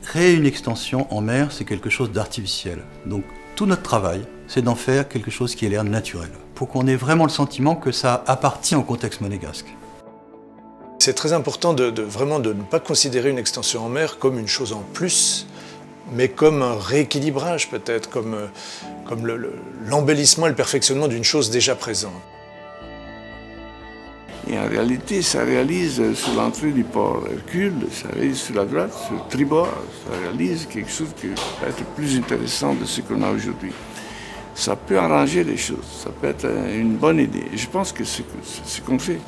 Créer une extension en mer, c'est quelque chose d'artificiel. Donc tout notre travail, c'est d'en faire quelque chose qui ait l'air naturel, pour qu'on ait vraiment le sentiment que ça appartient au contexte monégasque. C'est très important vraiment de ne pas considérer une extension en mer comme une chose en plus, mais comme un rééquilibrage peut-être, comme l'embellissement et le perfectionnement d'une chose déjà présente. Et en réalité, ça réalise sur l'entrée du port Hercule, ça réalise sur la droite, sur le tribord, ça réalise quelque chose qui peut être plus intéressant de ce qu'on a aujourd'hui. Ça peut arranger les choses, ça peut être une bonne idée. Et je pense que c'est ce qu'on fait.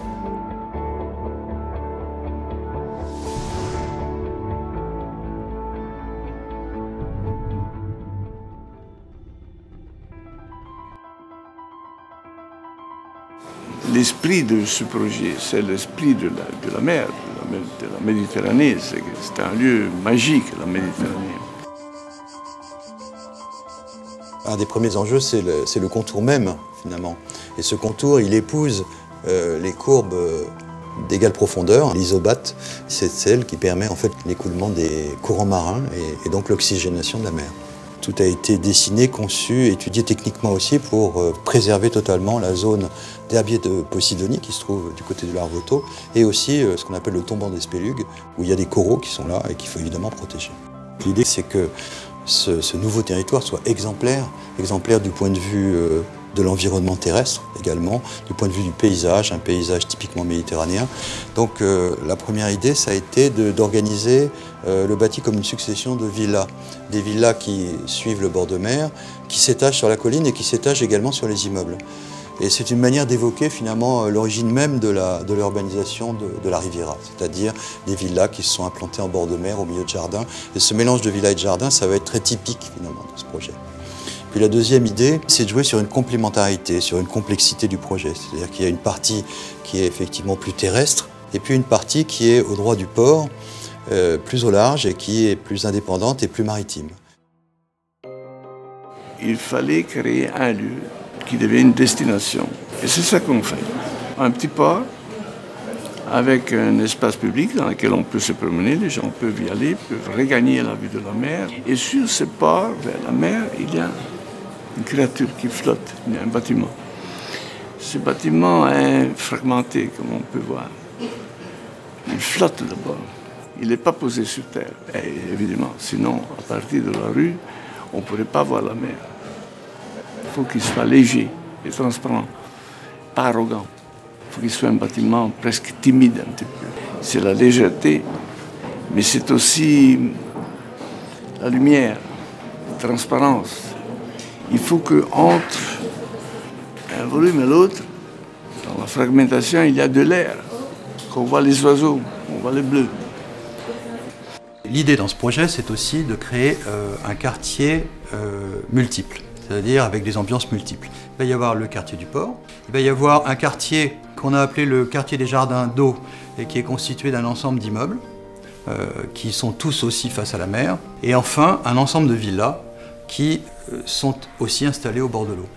L'esprit de ce projet, c'est l'esprit de la mer, de la Méditerranée. C'est un lieu magique, la Méditerranée. Un des premiers enjeux, c'est le contour même, finalement. Et ce contour, il épouse les courbes d'égale profondeur. L'isobate, c'est celle qui permet en fait l'écoulement des courants marins et donc l'oxygénation de la mer. Tout a été dessiné, conçu, étudié techniquement aussi pour préserver totalement la zone d'herbier de Posidonie qui se trouve du côté de l'Arvoto et aussi ce qu'on appelle le tombant des Spélugues où il y a des coraux qui sont là et qu'il faut évidemment protéger. L'idée c'est que ce nouveau territoire soit exemplaire du point de vue de l'environnement terrestre également, du point de vue du paysage, un paysage typiquement méditerranéen. Donc la première idée, ça a été d'organiser le bâti comme une succession de villas. Des villas qui suivent le bord de mer, qui s'étagent sur la colline et qui s'étagent également sur les immeubles. Et c'est une manière d'évoquer finalement l'origine même de l'urbanisation de la Riviera, c'est-à-dire des villas qui se sont implantées en bord de mer, au milieu de jardins. Et ce mélange de villas et de jardins, ça va être très typique finalement de ce projet. Puis la deuxième idée, c'est de jouer sur une complémentarité, sur une complexité du projet. C'est-à-dire qu'il y a une partie qui est effectivement plus terrestre, et puis une partie qui est au droit du port, plus au large, et qui est plus indépendante et plus maritime. Il fallait créer un lieu qui devienne une destination. Et c'est ça qu'on fait. Un petit port, avec un espace public dans lequel on peut se promener, les gens peuvent y aller, peuvent regagner la vue de la mer. Et sur ce port, vers la mer, il y a une créature qui flotte, il y a un bâtiment. Ce bâtiment est fragmenté, comme on peut voir. Il flotte d'abord. Il n'est pas posé sur terre, et évidemment. Sinon, à partir de la rue, on ne pourrait pas voir la mer. Il faut qu'il soit léger et transparent, pas arrogant. Il faut qu'il soit un bâtiment presque timide un petit peu. C'est la légèreté, mais c'est aussi la lumière, la transparence. Il faut qu'entre un volume et l'autre, dans la fragmentation, il y a de l'air, qu'on voit les oiseaux, on voit les bleus. L'idée dans ce projet, c'est aussi de créer un quartier multiple, c'est-à-dire avec des ambiances multiples. Il va y avoir le quartier du port, il va y avoir un quartier qu'on a appelé le quartier des jardins d'eau et qui est constitué d'un ensemble d'immeubles qui sont tous aussi face à la mer, et enfin un ensemble de villas qui sont aussi installées au bord de l'eau.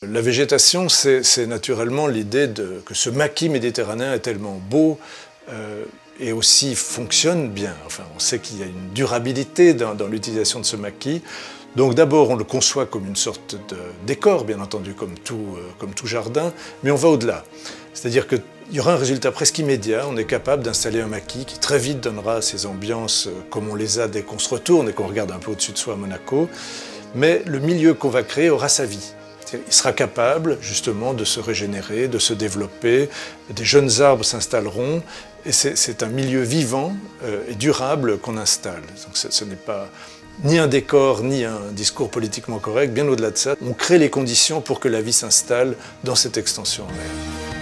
La végétation, c'est naturellement l'idée que ce maquis méditerranéen est tellement beau et aussi fonctionne bien. Enfin, on sait qu'il y a une durabilité dans l'utilisation de ce maquis. Donc d'abord, on le conçoit comme une sorte de décor, bien entendu, comme tout jardin, mais on va au-delà. C'est-à-dire qu'il y aura un résultat presque immédiat. On est capable d'installer un maquis qui très vite donnera ces ambiances comme on les a dès qu'on se retourne et qu'on regarde un peu au-dessus de soi à Monaco. Mais le milieu qu'on va créer aura sa vie. Il sera capable justement de se régénérer, de se développer, des jeunes arbres s'installeront et c'est un milieu vivant et durable qu'on installe. Donc ce n'est pas ni un décor, ni un discours politiquement correct, bien au-delà de ça. On crée les conditions pour que la vie s'installe dans cette extension en mer.